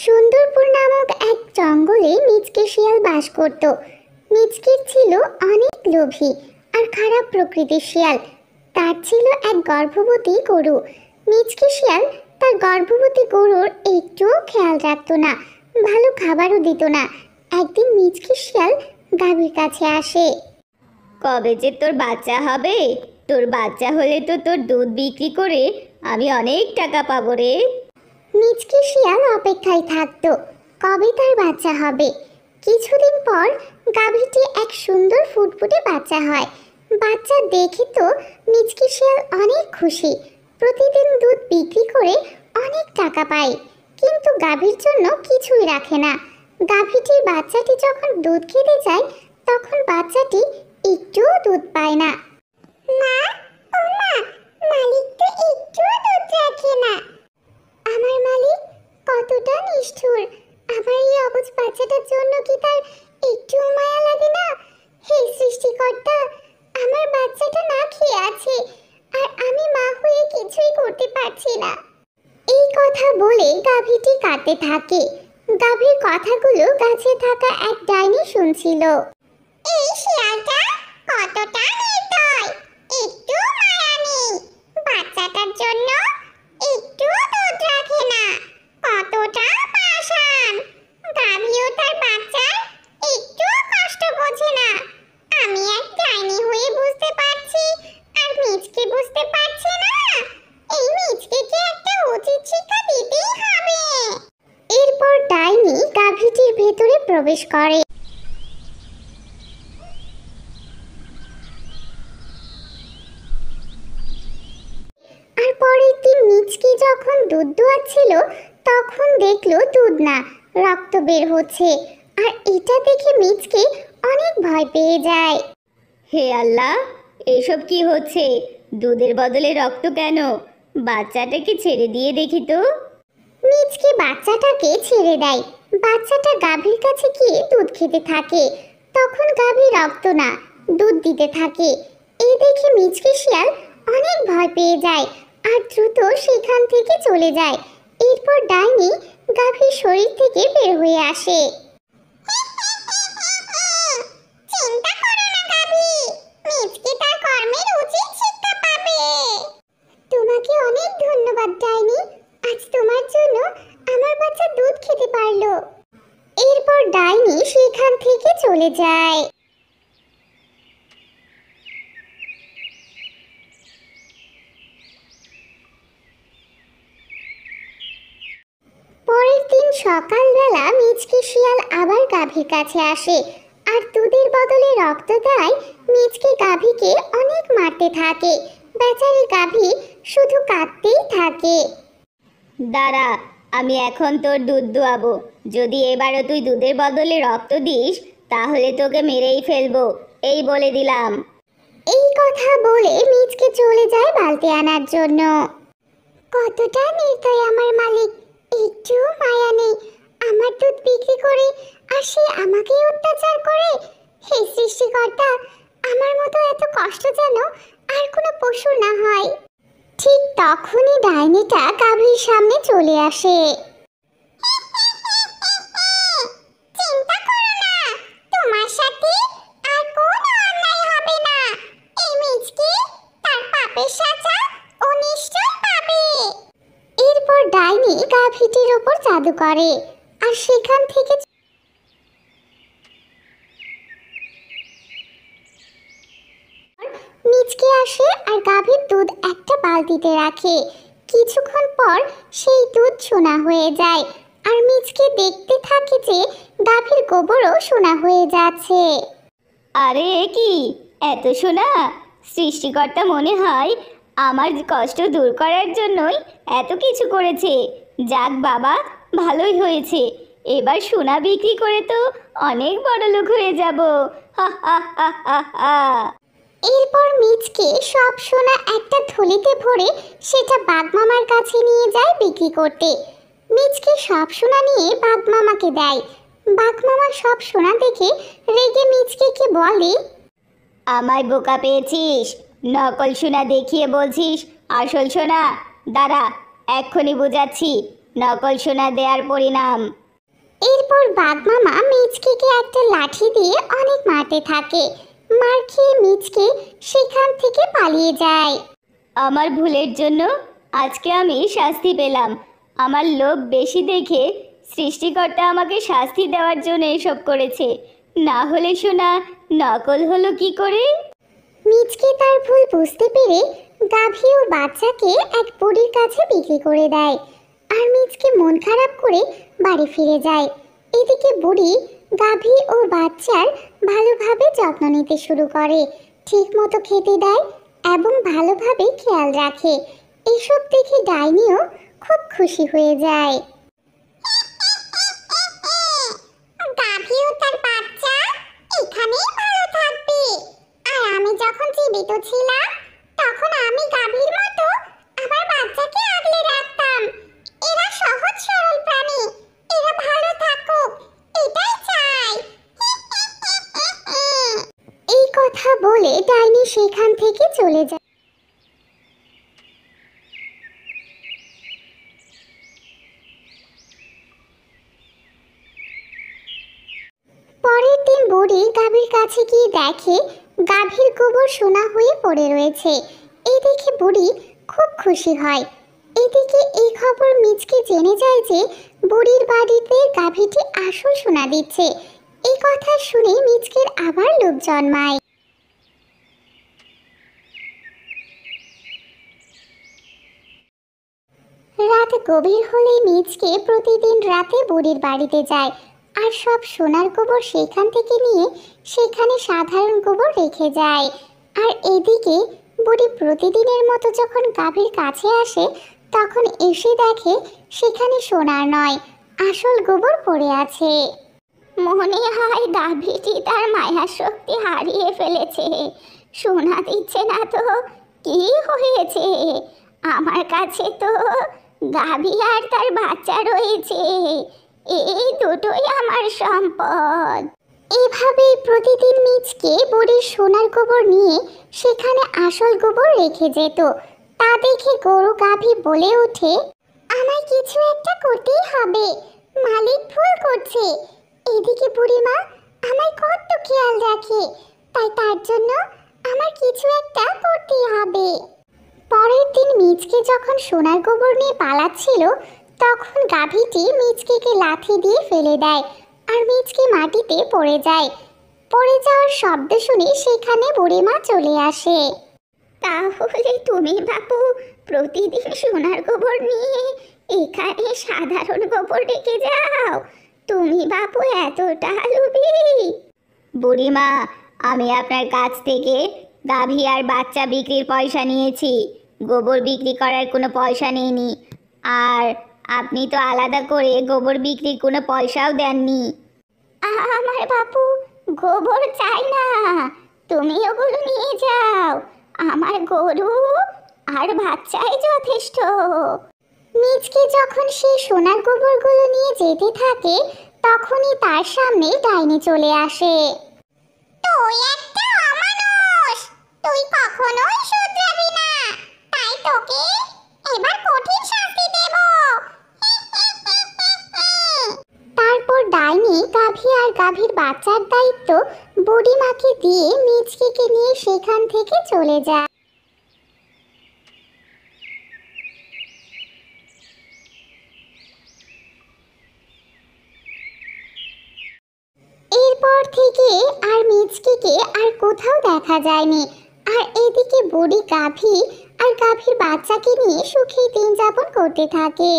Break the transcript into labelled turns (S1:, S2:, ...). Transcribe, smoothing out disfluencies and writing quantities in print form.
S1: সুন্দরপুর নামক এক জঙ্গলে মিচকে শিয়াল বাস করত। মিচকের ছিল অনেক লোভী আর খারাপ প্রকৃতির শিয়াল। তার ছিল এক গর্ভবতী গরু। মিচকে শিয়াল তার গর্ভবতী গরুর একটুও খেয়াল রাখতো না, ভালো খাবারও দিত না। একদিন মিচকে শিয়াল গাভীর কাছে আসে।
S2: কবে যে তোর বাচ্চা হবে? তোর বাচ্চা হলে তো তোর দুধ বিক্রি করে আমি অনেক টাকা পাবো রে।
S1: মিচকে শিয়াল অপেক্ষায় থাকতো কবে তার বাচ্চা হবে। কিছুদিন পর গাভীটি এক সুন্দর ফুটফুটে বাচ্চা হয়। বাচ্চা দেখে তো মিচকে শিয়াল অনেক খুশি। প্রতিদিন দুধ বিক্রি করে অনেক টাকা পায়, কিন্তু গাভীর জন্য কিছুই রাখে না। গাভীটির বাচ্চাটি যখন দুধ খেতে যায় তখন বাচ্চাটি একটুও দুধ পায় না। মা, ও মা, মালিক তো একটুও দুধ রাখে না। আমার মালিক কতটা নিষ্ঠুর! আমার এই অবুঝ বাচ্চাটার জন্য কি তার একটু মায়া লাগে না? হে সৃষ্টিকর্তা, আমার বাচ্চাটা না খেয়ে আছে আর আমি মা হয়ে কিছুই করতে পারছি না। এই কথা বলে গাভীটি কাঁদতে থাকে। গাভীর কথাগুলো গাছে থাকা এক ডাইনি শুনছিল। এই শিয়ালটা কতটা নির্দয়, একটু মায়া নেই, বাচ্চাটার জন্য একটু দুধ রাখে না, কতটা পাষাণ! গাভীও তার বাচ্চার একটু কষ্ট বোঝে না। আমি এক ডাইনি হয়ে বুঝতে পারছি আর মিচকে বুঝতে পারছে না। এই মিচকেকে একটা উচিত শিক্ষা দিতেই হবে। এরপর ডাইনি গাভীটির ভেতরে প্রবেশ করে। আর পরের দিন মিচকে যখন দুধ দোয়াচ্ছিল তখন দেখলো দুধ না, রক্ত বের হচ্ছে। আর এটা দেখে মিচকে অনেক ভয় পেয়ে যায়।
S2: হে আল্লাহ, এসব কি হচ্ছে? দুধের বদলে রক্ত কেন? বাচ্চাটাকে ছেড়ে দিয়ে দেখি তো।
S1: মিচকে বাচ্চাটাকে ছেড়ে দেয়। বাচ্চাটা গাভীর কাছে গিয়ে দুধ খেতে থাকে। তখন গাভী রক্ত না, দুধ দিতে থাকে। এই দেখে মিচকে শিয়াল অনেক ভয় পেয়ে যায় আর দ্রুত সেখান থেকে চলে যায়। এরপর ডাইনি গাভীর শরীর থেকে বের হয়ে আসে। চিন্তা করো না গাভী, মিচকে তার কর্মের উচিত শিক্ষা পাবে। তোমাকে অনেক ধন্যবাদ ডাইনি, আজ তোমার জন্য আমার বাচ্চা দুধ খেতে পারলো। এরপর ডাইনি সেখান থেকে চলে যায়। পরের দিন সকালবেলা মিচকে শিয়াল আবার গাভীর কাছে আসে আর দুধের বদলে রক্ত দেয়। মিচকে গাভীকে অনেক মারতে থাকে। বেচারি গাভী শুধু কাঁদতেই থাকে।
S2: দাঁড়া, আমি এখন তোর দুধ দোয়াবো। যদি এবারও তুই দুধের বদলে রক্ত দিস তাহলে তোকে মেরেই ফেলবো, এই বলে দিলাম।
S1: এই কথা বলে মিচকে চলে যায় বালতি আনার জন্য। কতটা নির্দয় আমার মালিক, একটু মায়া নেই। আমার দুধ বিক্রি করে আর সে আমাকেই অত্যাচার করে। হে সৃষ্টিকর্তা, আমার মতো এত কষ্ট যেন আর কোনো পশু না হয়। ঠিক তখনই ডাইনিটা গাভীর সামনে চলে আসে। চিন্তা করো না, তোমার সাথে আর কোনো অন্যায় হবে না। এই মিচকে তার পাপের সাজা ও নিশ্চয় পাবে। এরপর ডাইনি গাভীটির উপর জাদু করে আর সেখান থেকে মিচকে আসে আর গাভীর দুধ একটা বালতিতে রাখে। কিছুক্ষণ পর সেই দুধ সোনা হয়ে যায় আর মিচকে দেখতে থাকে যে গাভীর গোবরও সোনা হয়ে যাচ্ছে।
S2: আরে এ কি, এত সোনা! সৃষ্টিকর্তা মনে হয় আমার কষ্ট দূর করার জন্যই এত কিছু করেছে। যাক বাবা, ভালোই হয়েছে। এবার সোনা বিক্রি করে তো অনেক বড় লোক হয়ে যাব। হা হা হা হা হা।
S1: এরপর মিচকে সব সোনা একটা থলিতে ভরে সেটা বাঘমামার কাছে নিয়ে যায় বিক্রি করতে। মিচকে সব সোনা নিয়ে বাঘমামাকে দেয়। বাঘমামা সব সোনা দেখে রেগে মিচকেকে বলে,
S2: আমায় বোকা পেয়েছিস? নকল সোনা দেখিয়ে বলছিস আসল সোনা? দাঁড়া, এক্ষুনি বোঝাচ্ছি। নকল সোনা দেওয়ার পরিণাম।
S1: এরপর বাঘ মামা মিচকেকে একটা লাঠি দিয়ে অনেক মারতে থাকে। মার খেয়ে মিচকে সেখান থেকে পালিয়ে যায়।
S2: আমার ভুলের জন্য আজকে আমি শাস্তি পেলাম। আমার লোভ বেশি দেখে সৃষ্টিকর্তা আমাকে শাস্তি দেওয়ার জন্য এসব করেছে। না হলে সোনা নকল হলো কি করে?
S1: মিচকে তার ভুল বুঝতে পেরে গাভী ও বাচ্চাকে এক বুড়ির কাছে বিক্রি করে দেয়। আর মিচকে মন খারাপ করে বাড়ি ফিরে যায়। এদিকে বুড়ি গাভী ও বাচ্চার ভালোভাবে যত্ন নিতে শুরু করে, ঠিক মতো খেতে দেয় এবং ভালোভাবে খেয়াল রাখে। এসব দেখে ডাইনিও খুব খুশি হয়ে যায়। গাভী ও তার বাচ্চা এখানেই ভালো থাকবে। আর আমি যখন জীবিত ছিলাম তখন আমি গাভীর মতো আমার বাচ্চাকে আগলে রাখতাম। এরা সহজ সরল প্রাণী, এরা ভালো থাকুক এটাই চাই। এই কথা বলে ডাইনি সেখান থেকে চলে যায়। পরের দিন বুড়ি গাভীর কাছে গিয়ে দেখে গাভীর গোবর সোনা হয়ে পড়ে রয়েছে। এই দেখে বুড়ি খুব খুশি হয়। এদিকে এই খবর মিচকে জেনে যায় যে বুড়ির বাড়িতে গাভীটি আসল সোনা দিচ্ছে। এই কথা শুনে মিচকের আবার লোভ জন্মায়। রাত গভীর হলে মিচকে প্রতিদিন রাতে বুড়ির বাড়িতে যায় আর সব সোনার গোবর সেখান থেকে নিয়ে সেখানে সাধারণ গোবর রেখে যায়। আর এদিকে বুড়ি প্রতিদিনের মতো যখন গাভীর কাছে আসে তখন এসে দেখে সেখানে সোনার নয়, আসল গোবর পড়ে আছে। মনে হয় গাভীটি তার মায়া শক্তি হারিয়ে ফেলেছে, সোনা দিচ্ছে না তো কি হয়েছে? আমার কাছে তো গাভী আর তার বাচ্চা রয়েছে, এই দুটোই আমার সম্পদ। এভাবেই প্রতিদিন মিচকে বুড়ির সোনার গোবর নিয়ে সেখানে আসল গোবর রেখে যেত। তা দেখে গরু গাভী বলে ওঠে, আমায় কিছু একটা করতেই হবে, মালিক ভুল করছে। এদিকে বুড়িমা আমায় কত খেয়াল রাখে, তাই তার জন্য আমার কিছু একটা করতেই হবে। পরের দিন মিচকে যখন সোনার গোবর নিয়ে পালাচ্ছিল তখন গাভীটি মিচকেকে লাথি দিয়ে ফেলে দেয় আর মিচকে মাটিতে পড়ে যায়। পড়ে যাওয়ার শব্দ শুনে সেখানে বুড়িমা চলে আসে। তাহলে তুমি বাপু প্রতিদিন সোনার গোবর নিয়ে এখানে সাধারণ গোবর রেখে যাও? তুমি বাপু এতটা লোভী?
S2: বুড়িমা, আমি আপনার কাছ থেকে গাভী আর বাচ্চা বিক্রির পয়সা নিয়েছি, গোবর বিক্রি করার কোনো পয়সা নিইনি। আর আপনি তো আলাদা করে গোবর বিক্রির কোনো পয়সাও দেননি।
S1: আমার বাপু গোবর চাই না, তুমি ওগুলো নিয়ে যাও, আমার গরু আর বাচ্চাই যথেষ্ট। মিচকে যখন সেই সোনার গোবরগুলো নিয়ে যেতে থাকে তখনই তার সামনে ডাইনি চলে আসে। তুই একটা অমানুষ, তুই কখনোই শুধরাবি না, তাই তোকে এবার কঠিন শাস্তি দেব। তারপর ডাইনি গাভী আর গাভীর বাচ্চার দায়িত্ব বুড়িমাকে দিয়ে মিচকেকে নিয়ে সেখান থেকে চলে যায়। এরপর থেকে আর মিচকেকে আর কোথাও দেখা যায়নি। আর এদিকে বুড়ি গাভী আর গাভীর বাচ্চাকে নিয়ে সুখী দিন যাপন করতে থাকে।